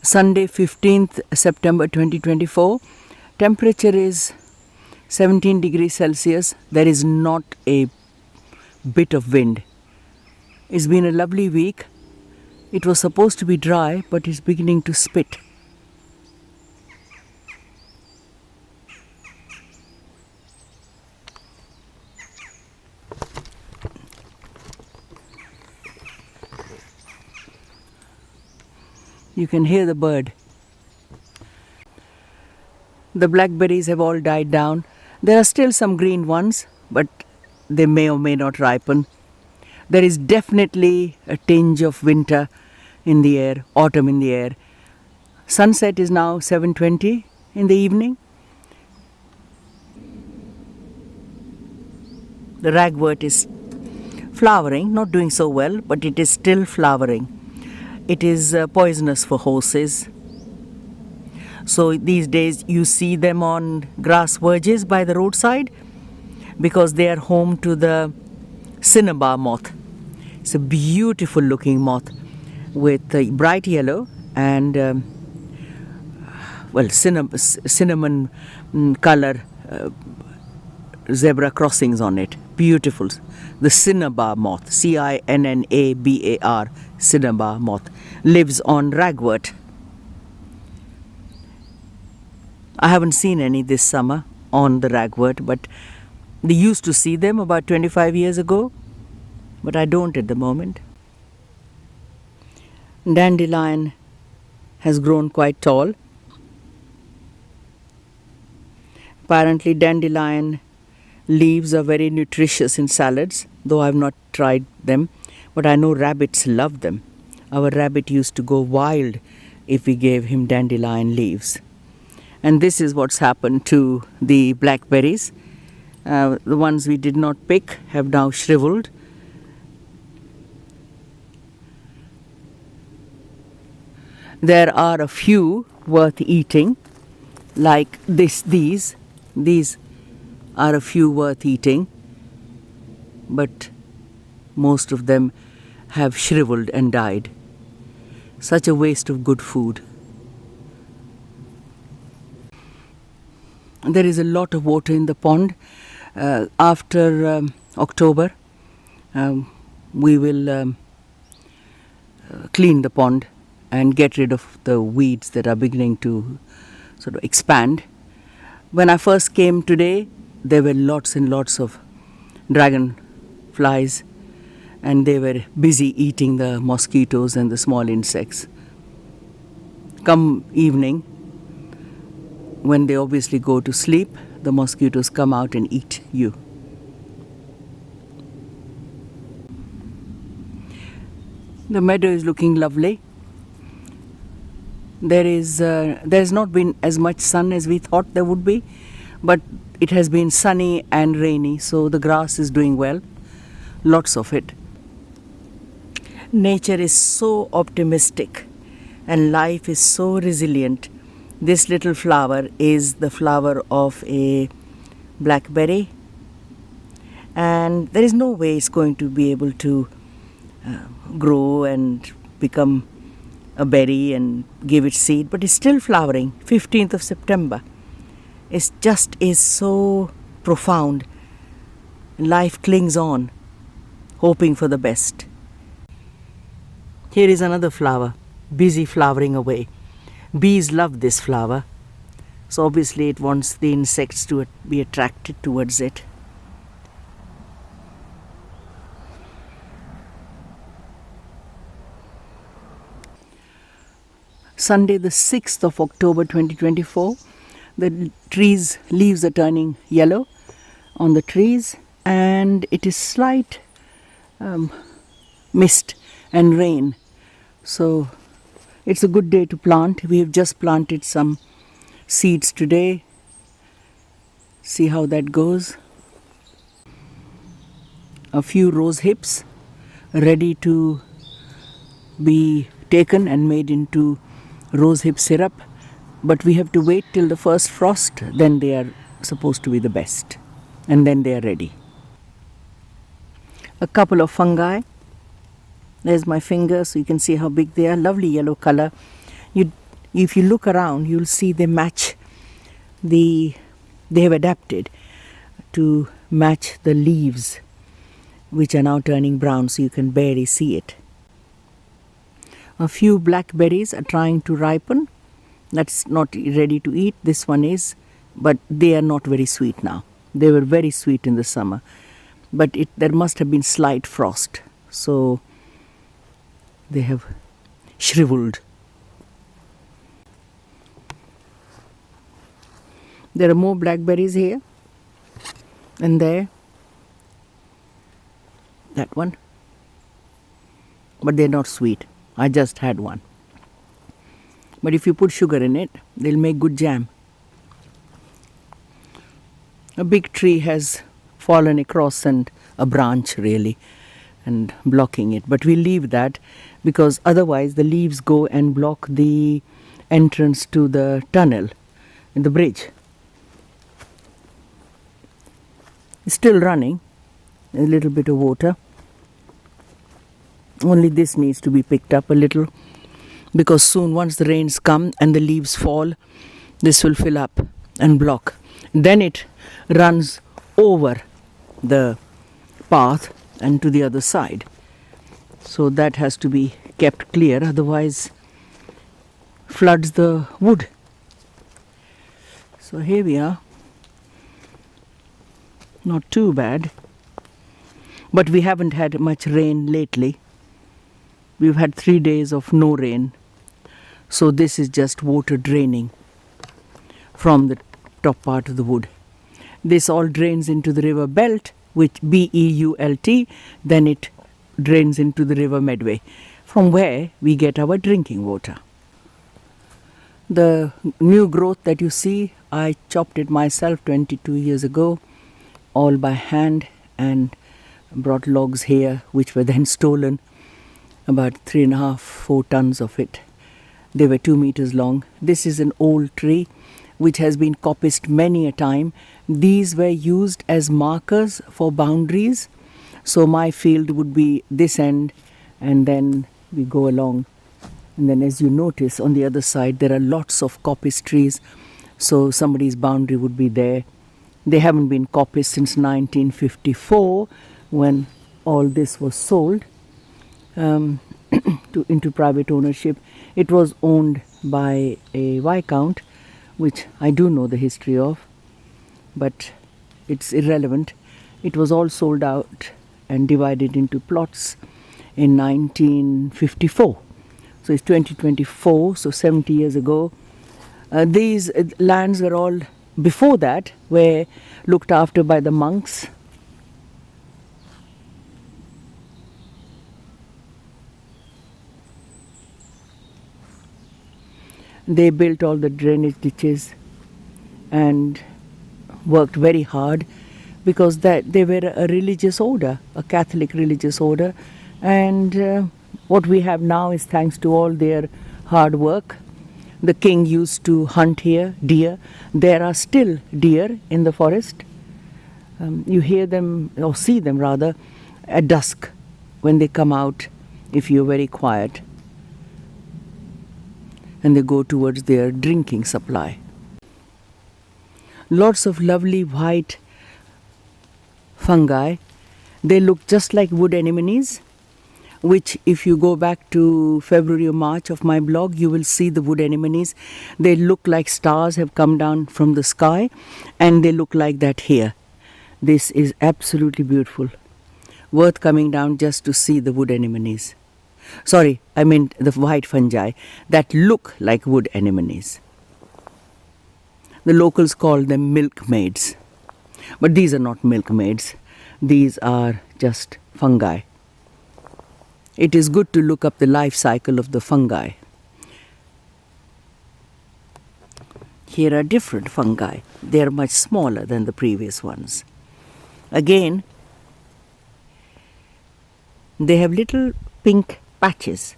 Sunday 15th September 2024. Temperature is 17 degrees Celsius. There is not a bit of wind. It's been a lovely week. It was supposed to be dry, but it's beginning to spit. You can hear the bird. The blackberries have all died down. There are still some green ones, but they may or may not ripen. There is definitely a tinge of winter in the air, autumn in the air. Sunset is now 7:20 in the evening. The ragwort is flowering, not doing so well, but it is still flowering. It is poisonous for horses. So these days you see them on grass verges by the roadside because they are home to the cinnabar moth. It's a beautiful looking moth with bright yellow and cinnamon color zebra crossings on it. Beautiful. The cinnabar moth, Cinnabar, cinnabar moth, lives on ragwort. I haven't seen any this summer on the ragwort, but they used to see them about 25 years ago, but I don't at the moment. Dandelion has grown quite tall. Apparently dandelion leaves are very nutritious in salads, though I've not tried them, but I know rabbits love them. Our rabbit used to go wild if we gave him dandelion leaves. And this is what's happened to the blackberries. The ones we did not pick have now shriveled. There are a few worth eating, like these. These are a few worth eating, but most of them have shriveled and died. Such a waste of good food. There is a lot of water in the pond. After October, we will clean the pond and get rid of the weeds that are beginning to sort of expand. When I first came today, there were lots and lots of dragonflies, and they were busy eating the mosquitoes and the small insects. Come evening, when they obviously go to sleep, the mosquitoes come out and eat you. The meadow is looking lovely. There's not been as much sun as we thought there would be, but it has been sunny and rainy, so the grass is doing well. Lots of it. Nature is so optimistic and life is so resilient. This little flower is the flower of a blackberry, and there is no way it's going to be able to grow and become a berry and give it seed, but it's still flowering. 15th of September. It just is so profound. Life clings on, hoping for the best. Here is another flower, busy flowering away. Bees love this flower, so obviously it wants the insects to be attracted towards it. Sunday the 6th of October 2024, the trees leaves are turning yellow on the trees, and it is slight mist and rain, so it's a good day to plant. We have just planted some seeds today. See how that goes. A few rose hips ready to be taken and made into rose hip syrup, but we have to wait till the first frost, then they are supposed to be the best, and then they are ready. A couple of fungi. There's my finger, so you can see how big they are. Lovely yellow color. You If you look around, you'll see they match they have adapted to match the leaves, which are now turning brown, so you can barely see it. A few blackberries are trying to ripen. That's not ready to eat. This one is, but they are not very sweet now. They were very sweet in the summer, but there must have been slight frost, so they have shriveled. There are more blackberries here and there. That one, but they're not sweet. I just had one. But if you put sugar in it, they'll make good jam. A big tree has fallen across and a branch really and blocking it. But we leave that because otherwise the leaves go and block the entrance to the tunnel in the bridge. It's still running. A little bit of water. Only this needs to be picked up a little, because soon, once the rains come and the leaves fall, this will fill up and block. Then it runs over the path and to the other side. So that has to be kept clear, otherwise floods the wood. So here we are. Not too bad. But we haven't had much rain lately. We've had 3 days of no rain. So this is just water draining from the top part of the wood. This all drains into the river Belt, which B-E-U-L-T, then it drains into the river Medway, from where we get our drinking water. The new growth that you see, I chopped it myself 22 years ago, all by hand, and brought logs here, which were then stolen, about 3.5-4 tons of it. They were 2 meters long. This is an old tree which has been coppiced many a time. These were used as markers for boundaries. So my field would be this end, and then we go along. And then as you notice on the other side, there are lots of coppice trees. So somebody's boundary would be there. They haven't been coppiced since 1954, when all this was sold into private ownership. It was owned by a Viscount, which I do know the history of, but it's irrelevant. It was all sold out and divided into plots in 1954. So it's 2024, so 70 years ago. These lands were all, before that, were looked after by the monks. They built all the drainage ditches and worked very hard, because they were a religious order, a Catholic religious order, and what we have now is thanks to all their hard work. The king used to hunt here, deer. There are still deer in the forest. You hear them, or see them rather, at dusk when they come out, if you're very quiet, and they go towards their drinking supply. Lots of lovely white fungi. They look just like wood anemones, which if you go back to February or March of my blog, you will see the wood anemones. They look like stars have come down from the sky, and they look like that here. This is absolutely beautiful. Worth coming down just to see the wood anemones. Sorry, I meant the white fungi that look like wood anemones. The locals call them milkmaids. But these are not milkmaids. These are just fungi. It is good to look up the life cycle of the fungi. Here are different fungi. They are much smaller than the previous ones. Again, they have little pink patches.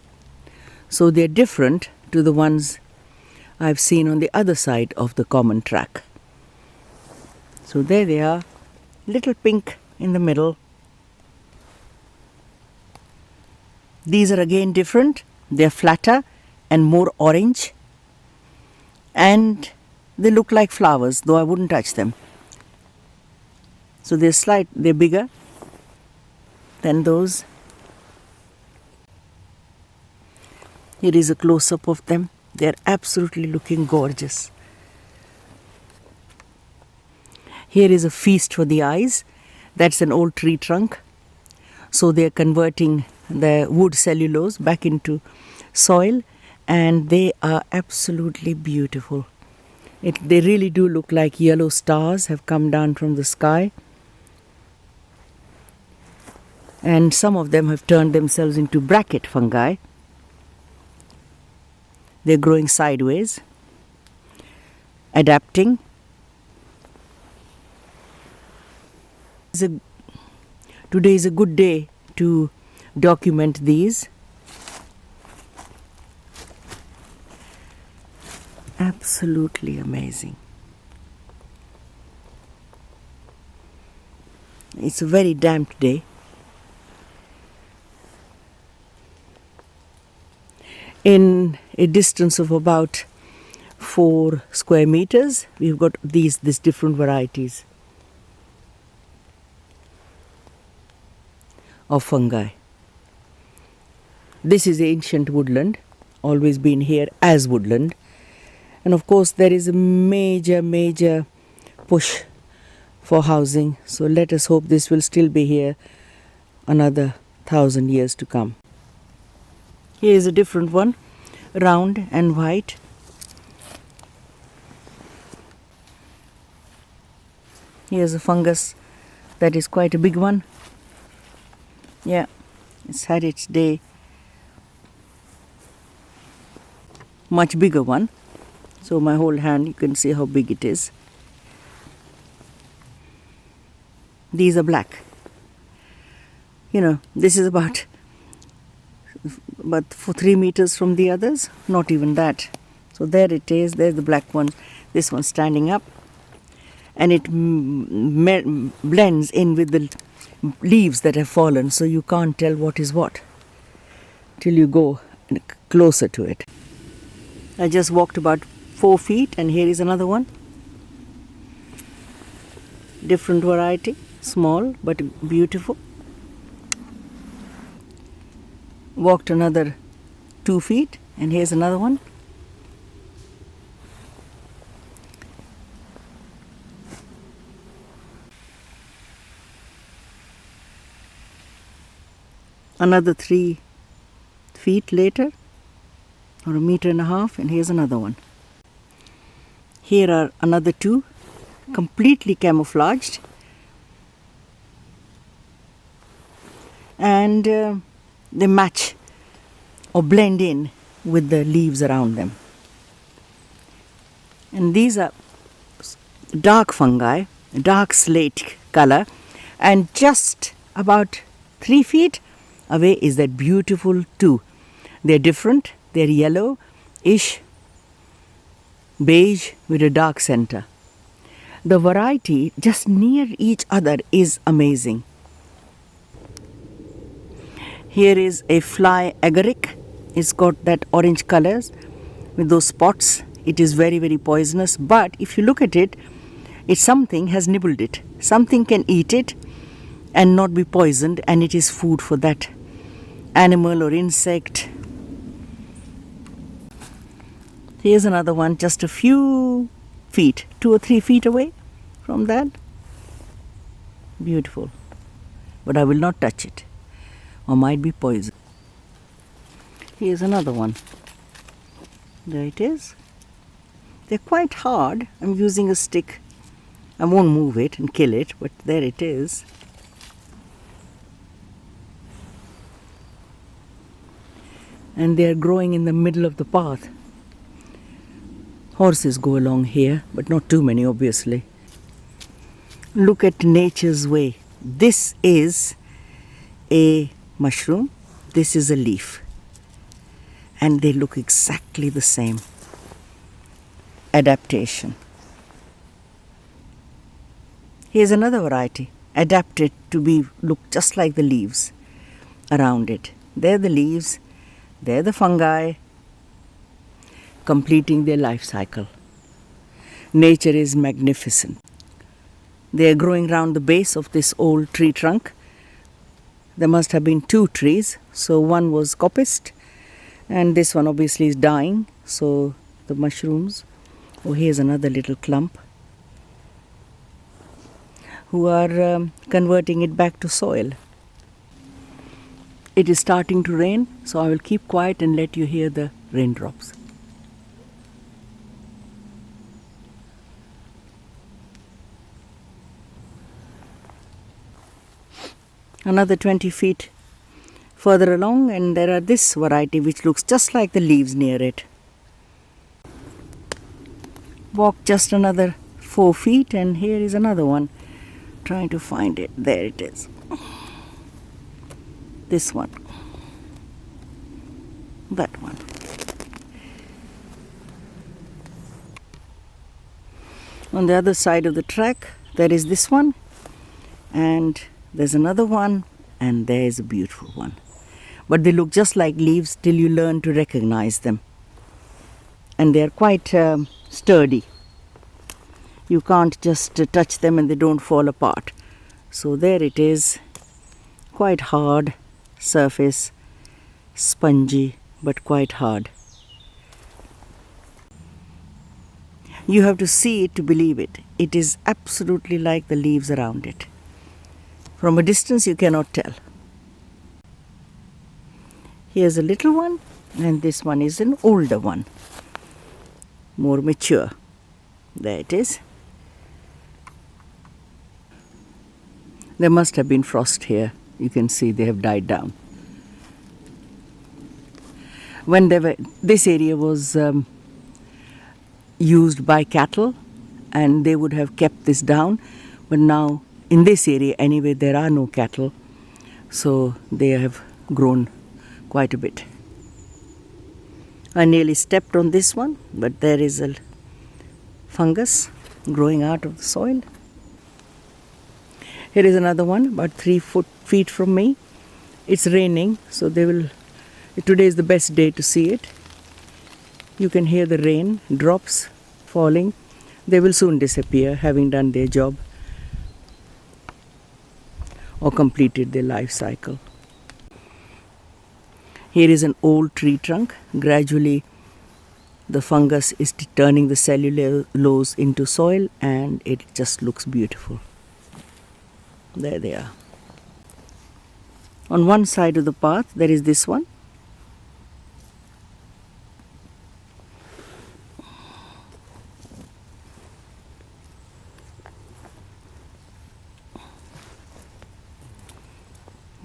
So they're different to the ones I've seen on the other side of the common track. So there they are, little pink in the middle. These are again different. They're flatter and more orange. and they look like flowers, though I wouldn't touch them. So they're bigger than those. Here is a close-up of them. They're absolutely looking gorgeous. Here is a feast for the eyes. That's an old tree trunk. So they're converting the wood cellulose back into soil, and they are absolutely beautiful. They really do look like yellow stars have come down from the sky. And some of them have turned themselves into bracket fungi. They're growing sideways, adapting. Today is a good day to document these. Absolutely amazing. It's a very damp day. In a distance of about 4 square meters, we've got these different varieties of fungi. This is ancient woodland, always been here as woodland. And of course there is a major push for housing. So let us hope this will still be here another 1,000 years to come. Here is a different one, round and white. Here's a fungus that is quite a big one. Yeah, it's had its day. Much bigger one. So my whole hand, you can see how big it is. These are black. This is about for 3 meters from the others, not even that. So there it is, there's the black one. This one's standing up, and it blends in with the leaves that have fallen, so you can't tell what is what till you go closer to it. I just walked about 4 feet, and here is another one. Different variety, small but beautiful. Walked another 2 feet, and here's another one. Another 3 feet later, or 1.5 meters, and here's another one. Here are another 2, completely camouflaged, and they match or blend in with the leaves around them. And these are dark fungi, dark slate color, and just about 3 feet away is that beautiful 2. They're different, they're yellow-ish, beige with a dark center. The variety just near each other is amazing. Here is a fly agaric. It's got that orange colors with those spots. It is very poisonous, but if you look at it, something has nibbled it. Something can eat it and not be poisoned, and it is food for that animal or insect. Here's another one just a few feet, 2 or 3 feet away from that. Beautiful. But I will not touch it, or might be poison. Here's another one. There it is. They're quite hard. I'm using a stick. I won't move it and kill it, but there it is. And they're growing in the middle of the path. Horses go along here, but not too many, obviously. Look at nature's way. This is a mushroom. This is a leaf. And they look exactly the same. Adaptation. Here's another variety, adapted to look just like the leaves around it. They're the leaves, they're the fungi, completing their life cycle. Nature is magnificent. They are growing round the base of this old tree trunk. There must have been 2 trees, so one was coppiced, and this one obviously is dying, so the mushrooms, oh, here's another little clump, who are converting it back to soil. It is starting to rain, so I will keep quiet and let you hear the raindrops. Another 20 feet further along, and there are this variety which looks just like the leaves near it. Walk just another 4 feet, and here is another one. Trying to find it. There it is. This one. That one. On the other side of the track, there is this one, and there's another one, and there is a beautiful one. But they look just like leaves till you learn to recognize them. And they are quite sturdy. You can't just touch them and they don't fall apart. So there it is, quite hard surface, spongy but quite hard. You have to see it to believe it. It is absolutely like the leaves around it. From a distance you cannot tell. Here's a little one, and this one is an older one, more mature. There it is. There must have been frost here. You can see they have died down. When this area was used by cattle, and they would have kept this down, but now in this area anyway there are no cattle, so they have grown quite a bit. I nearly stepped on this one, but there is a fungus growing out of the soil. Here is another one about 3 feet from me. It's raining, so today is the best day to see it. You can hear the rain drops falling. They will soon disappear, having done their job or completed their life cycle. Here is an old tree trunk. Gradually the fungus is turning the cellulose into soil, and it just looks beautiful. There they are. On one side of the path there is this one.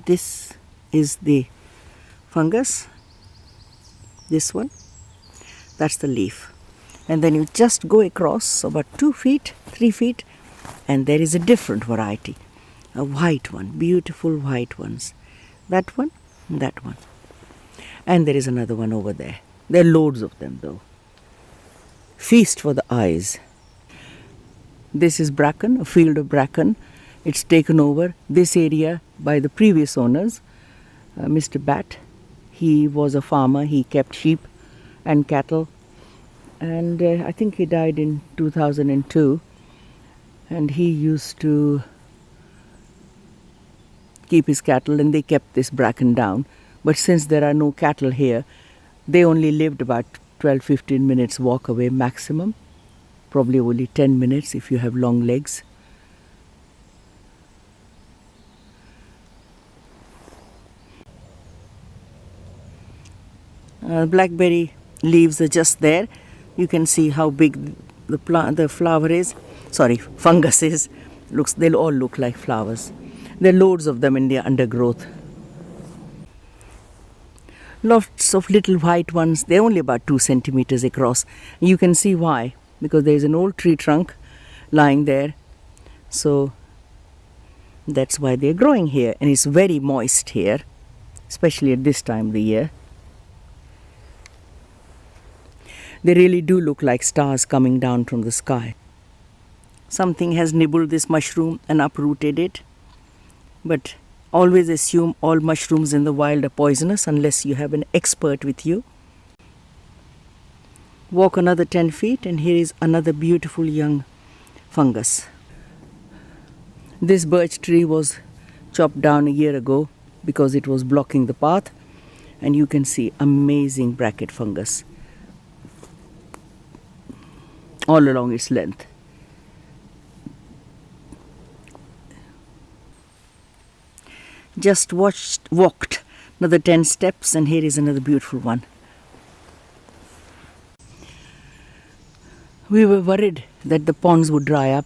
This is the fungus. This one. That's the leaf. And then you just go across about 2 feet, 3 feet, and there is a different variety. A white one, beautiful white ones. That one, that one. And there is another one over there. There are loads of them though. Feast for the eyes. This is bracken, a field of bracken. It's taken over this area by the previous owners, Mr. Bat. He was a farmer, he kept sheep and cattle, and I think he died in 2002, and he used to keep his cattle, and they kept this bracken down. But since there are no cattle here, they only lived about 12-15 minutes walk away maximum, probably only 10 minutes if you have long legs. Blackberry leaves are just there. You can see how big the flower is. Sorry, fungus is. They'll all look like flowers. There are loads of them in the undergrowth. Lots of little white ones. They're only about 2 centimeters across. You can see why, because there is an old tree trunk lying there. So that's why they're growing here, and it's very moist here, especially at this time of the year. They really do look like stars coming down from the sky. Something has nibbled this mushroom and uprooted it. But always assume all mushrooms in the wild are poisonous unless you have an expert with you. Walk another 10 feet and here is another beautiful young fungus. This birch tree was chopped down a year ago because it was blocking the path, and you can see amazing bracket fungus all along its length. Just walked another 10 steps and here is another beautiful one. We were worried that the ponds would dry up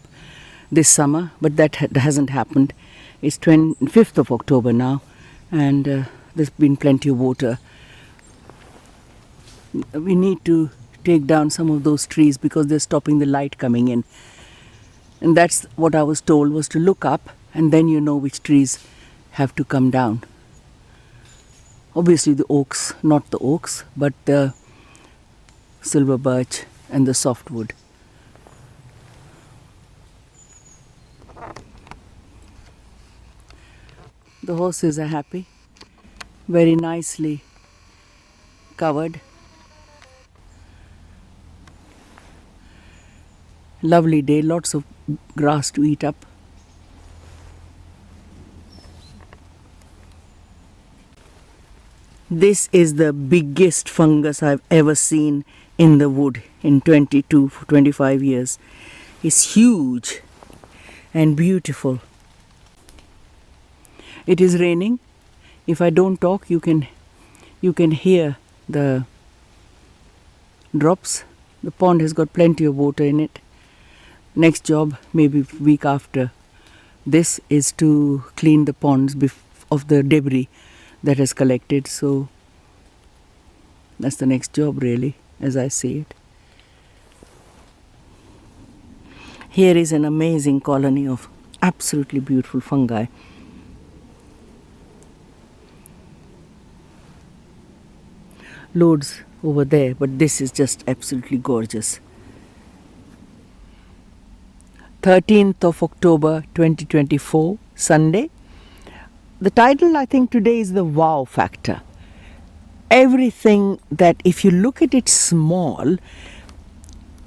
this summer, but that hasn't happened. It's 5th of October now, and there's been plenty of water. We need to take down some of those trees because they're stopping the light coming in. And that's what I was told, was to look up and then you know which trees have to come down. Obviously the oaks, not the oaks, but the silver birch and the softwood. The horses are happy, very nicely covered. Lovely day, lots of grass to eat up. This is the biggest fungus I've ever seen in the wood in 25 years. It's huge and beautiful. It is raining. If I don't talk, you can hear the drops. The pond has got plenty of water in it. Next job, maybe week after this, is to clean the ponds of the debris that has collected. So that's the next job really, as I see it. Here is an amazing colony of absolutely beautiful fungi. Loads over there, but this is just absolutely gorgeous. 13th of October 2024, Sunday. The title I think today is the wow factor. Everything that, if you look at it small,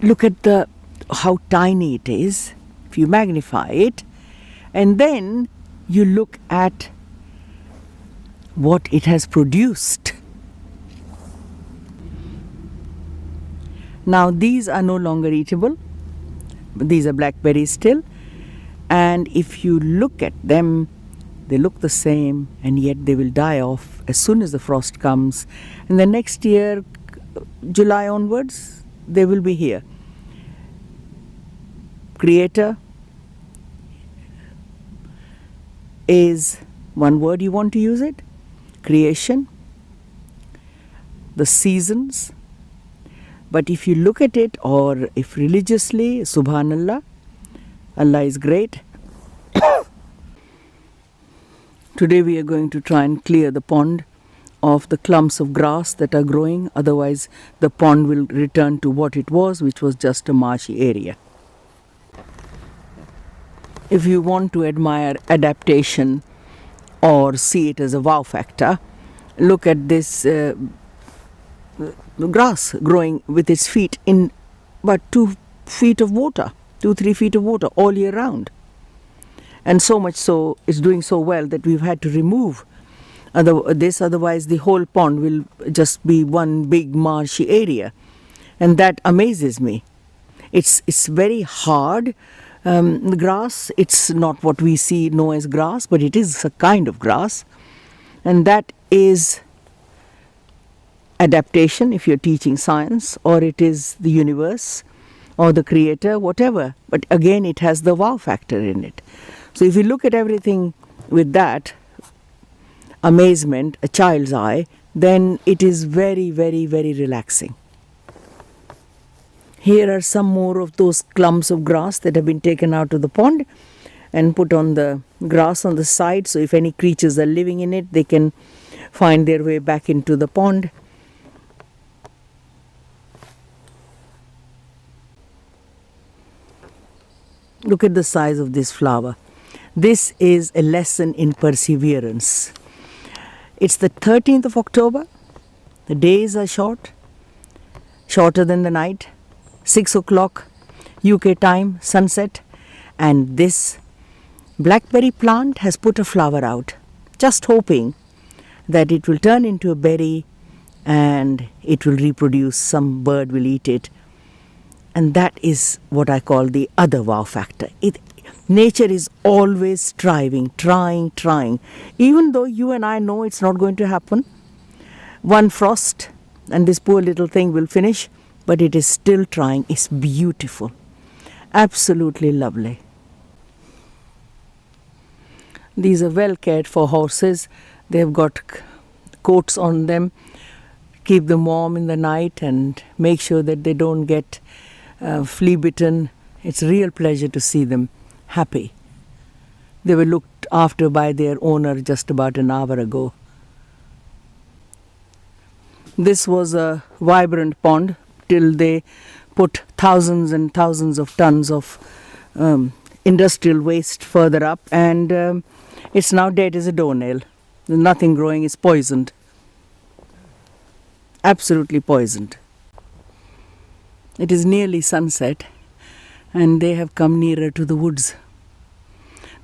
look at how tiny it is, if you magnify it, and then you look at what it has produced. Now these are no longer eatable. These are blackberries still, and if you look at them, they look the same, and yet they will die off as soon as the frost comes. And the next year, July onwards, they will be here. Creator is one word you want to use it. Creation, the seasons. But if you look at it, or if religiously, Subhanallah, Allah is great. Today we are going to try and clear the pond of the clumps of grass that are growing. Otherwise, the pond will return to what it was, which was just a marshy area. If you want to admire adaptation or see it as a wow factor, look at this grass growing with its feet in about 2 feet of water, 2-3 feet of water all year round. And so much so, it's doing so well that we've had to remove this, otherwise the whole pond will just be one big marshy area. And that amazes me. It's very hard. The grass, it's not what we know as grass, but it is a kind of grass. And that is adaptation if you're teaching science, or it is the universe or the creator, whatever. But again, it has the wow factor in it. So if you look at everything with that amazement, a child's eye, then it is very, very, very relaxing. Here are some more of those clumps of grass that have been taken out of the pond and put on the grass on the side. So if any creatures are living in it, they can find their way back into the pond. Look at the size of this flower. This is a lesson in perseverance. It's the 13th of October. The days are short. shorter than the night, 6 o'clock UK time, sunset, and this blackberry plant has put a flower out, just hoping that it will turn into a berry and it will reproduce, some bird will eat it. And that is what I call the other wow factor. Nature is always striving, trying. Even though you and I know it's not going to happen, one frost and this poor little thing will finish, but it is still trying. It's beautiful, absolutely lovely. These are well cared for horses. They've got coats on them, keep them warm in the night and make sure that they don't get flea bitten. It's a real pleasure to see them happy. They were looked after by their owner just about an hour ago. This was a vibrant pond till they put thousands and thousands of tons of industrial waste further up, and it's now dead as a doornail. There's nothing growing, it's poisoned. Absolutely poisoned. It is nearly sunset and they have come nearer to the woods.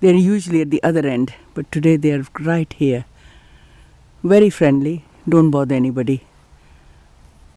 They're usually at the other end, but today they are right here. Very friendly, don't bother anybody.